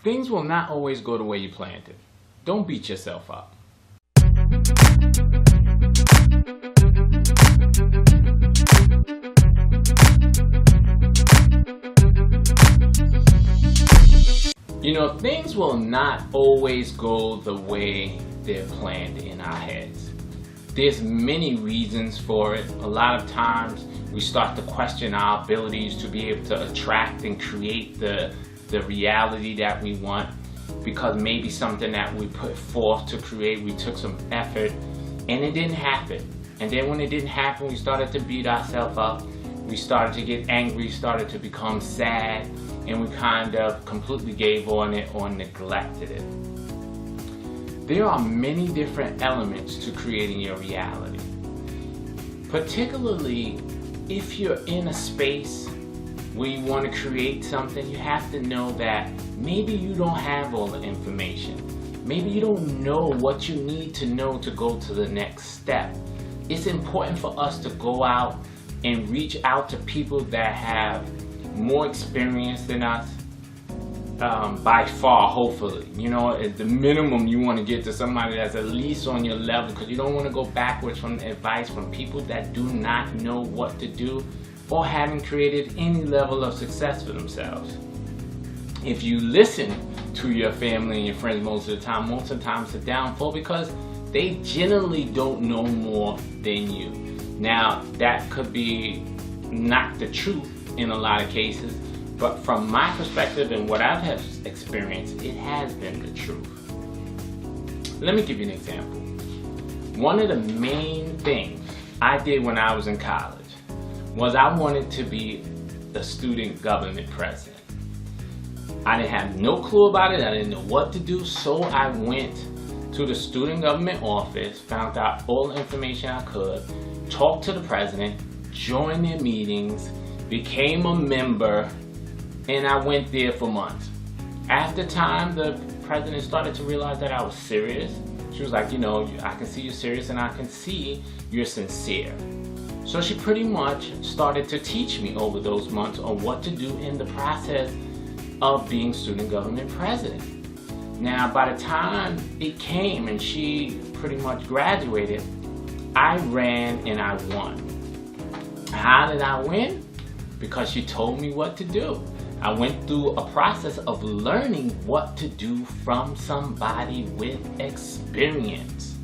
Things will not always go the way you planned it. Don't beat yourself up. You know, things will not always go the way they're planned in our heads. There's many reasons for it. A lot of times we start to question our abilities to be able to attract and create the reality that we want, because maybe something that we put forth to create, we took some effort and it didn't happen. And then when it didn't happen, we started to beat ourselves up. We started to get angry, started to become sad, and we kind of completely gave on it or neglected it. There are many different elements to creating your reality. Particularly if you're in a space where you want to create something, you have to know that maybe you don't have all the information. Maybe you don't know what you need to know to go to the next step. It's important for us to go out and reach out to people that have more experience than us, by far, hopefully. You know, at the minimum you want to get to somebody that's at least on your level, because you don't want to go backwards from advice from people that do not know what to do or haven't created any level of success for themselves. If you listen to your family and your friends most of the time it's a downfall, because they generally don't know more than you. Now, that could be not the truth in a lot of cases, but from my perspective and what I've experienced, it has been the truth. Let me give you an example. One of the main things I did when I was in college was I wanted to be the student government president. I didn't have no clue about it. I didn't know what to do, so I went to the student government office, found out all the information I could, talked to the president, joined their meetings, became a member, and I went there for months. After time, the president started to realize that I was serious. She was like, you know, I can see you're serious and I can see you're sincere. So she pretty much started to teach me over those months on what to do in the process of being student government president. Now, by the time it came and she pretty much graduated, I ran and I won. How did I win? Because she told me what to do. I went through a process of learning what to do from somebody with experience.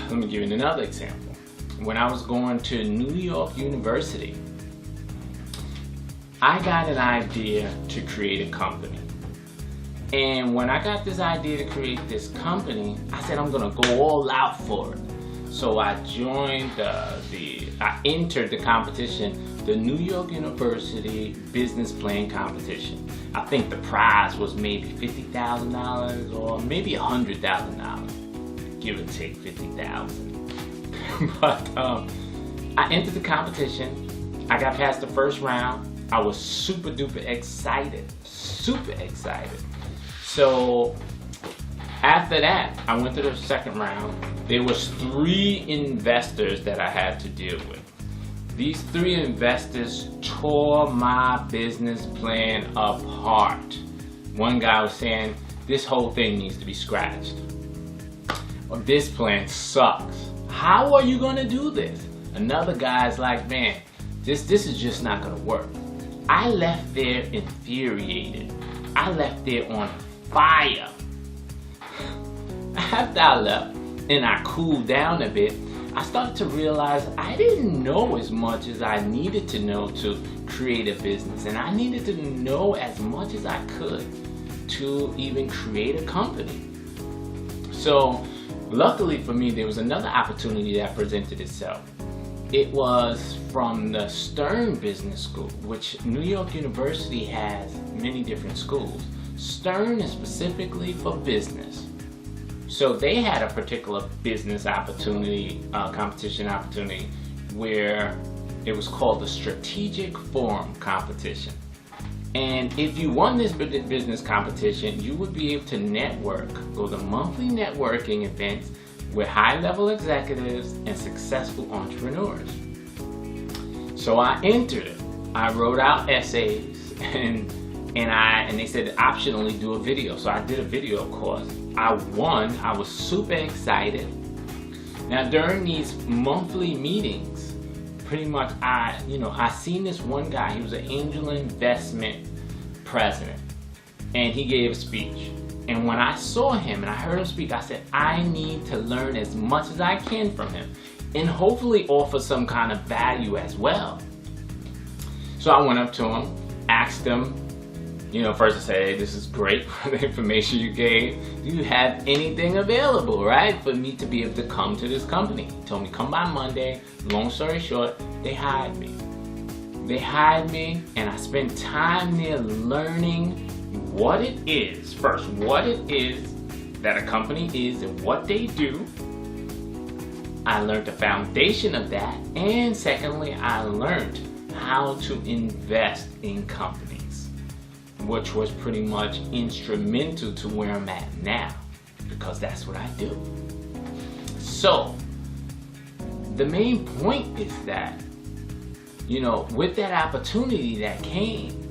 Let me give you another example. When I was going to New York University, I got an idea to create a company. And when I got this idea to create this company, I said I'm gonna go all out for it. So I joined I entered the competition, the New York University Business Plan Competition. I think the prize was maybe $50,000 or maybe $100,000, give or take 50,000. But I entered the competition. I got past the first round. I was super duper excited, super excited. So after that, I went to the second round. There was 3 investors that I had to deal with. These 3 investors tore my business plan apart. One guy was saying, this whole thing needs to be scratched. Or this plan sucks. How are you gonna do this? Another guy's like, man, this is just not gonna work. I left there infuriated. I left there on fire. After I left and I cooled down a bit, I started to realize I didn't know as much as I needed to know to create a business, and I needed to know as much as I could to even create a company. So luckily for me, there was another opportunity that presented itself. It was from the Stern Business School, which New York University has many different schools. Stern is specifically for business. So they had a particular business opportunity, competition opportunity, where it was called the Strategic Forum Competition. And if you won this business competition, you would be able to network, go to monthly networking events with high-level executives and successful entrepreneurs. So I entered it. I wrote out essays and and they said optionally do a video. So I did a video course. I won. I was super excited. Now during these monthly meetings, pretty much I seen this one guy. He was an angel investment president, and he gave a speech. And when I saw him and I heard him speak, I said, I need to learn as much as I can from him and hopefully offer some kind of value as well. So I went up to him, asked him, first I said, hey, this is great for the information you gave. Do you have anything available, right, for me to be able to come to this company? He told me, come by Monday. Long story short, they hired me. They hired me, and I spent time there learning what it is. First, what it is that a company is and what they do. I learned the foundation of that. And secondly, I learned how to invest in companies, which was pretty much instrumental to where I'm at now, because that's what I do. So the main point is that, with that opportunity that came,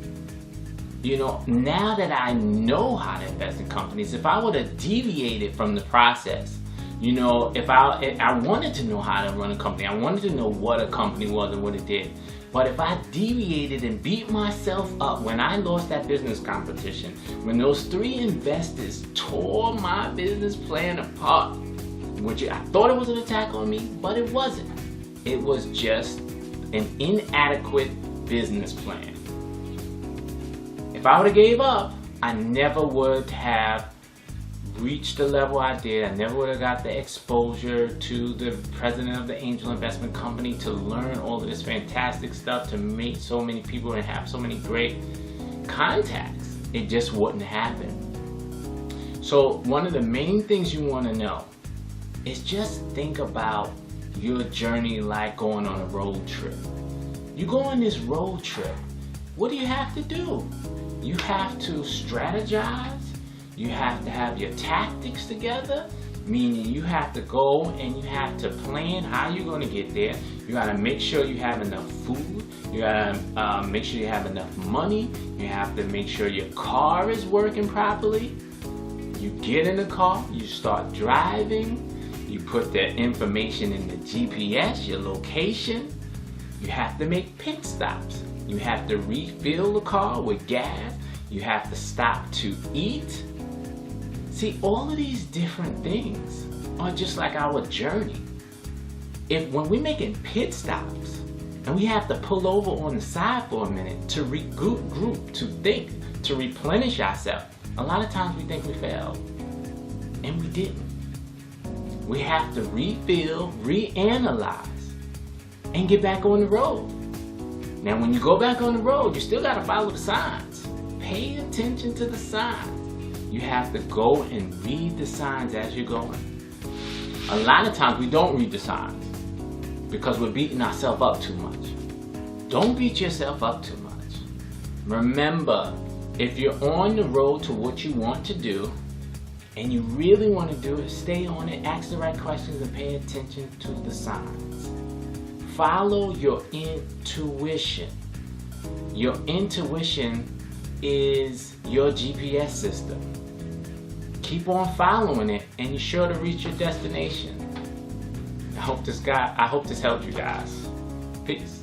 now that I know how to invest in companies, if I would have deviated from the process, if I wanted to know how to run a company, I wanted to know what a company was and what it did. But if I deviated and beat myself up when I lost that business competition, when those 3 investors tore my business plan apart, which I thought it was an attack on me, but it wasn't. It was just an inadequate business plan. If I would have gave up, I never would have reached the level I did. I never would have got the exposure to the president of the angel investment company to learn all of this fantastic stuff, to meet so many people and have so many great contacts. It just wouldn't happen. So one of the main things you want to know is just think about your journey like going on a road trip. You go on this road trip, what do you have to do? You have to strategize. You have to have your tactics together, meaning you have to go and you have to plan how you're going to get there. You got to make sure you have enough food. You got to make sure you have enough money. You have to make sure your car is working properly. You get in the car, you start driving, you put the information in the GPS, your location. You have to make pit stops. You have to refill the car with gas. You have to stop to eat. See, all of these different things are just like our journey. When we're making pit stops and we have to pull over on the side for a minute to regroup, to think, to replenish ourselves, a lot of times we think we failed, and we didn't. We have to refill, reanalyze, and get back on the road. Now, when you go back on the road, you still got to follow the signs. Pay attention to the signs. You have to go and read the signs as you're going. A lot of times we don't read the signs because we're beating ourselves up too much. Don't beat yourself up too much. Remember, if you're on the road to what you want to do and you really want to do it, stay on it, ask the right questions, and pay attention to the signs. Follow your intuition. Your intuition is your GPS system. Keep on following it, and you're sure to reach your destination. I hope this helped you guys. Peace.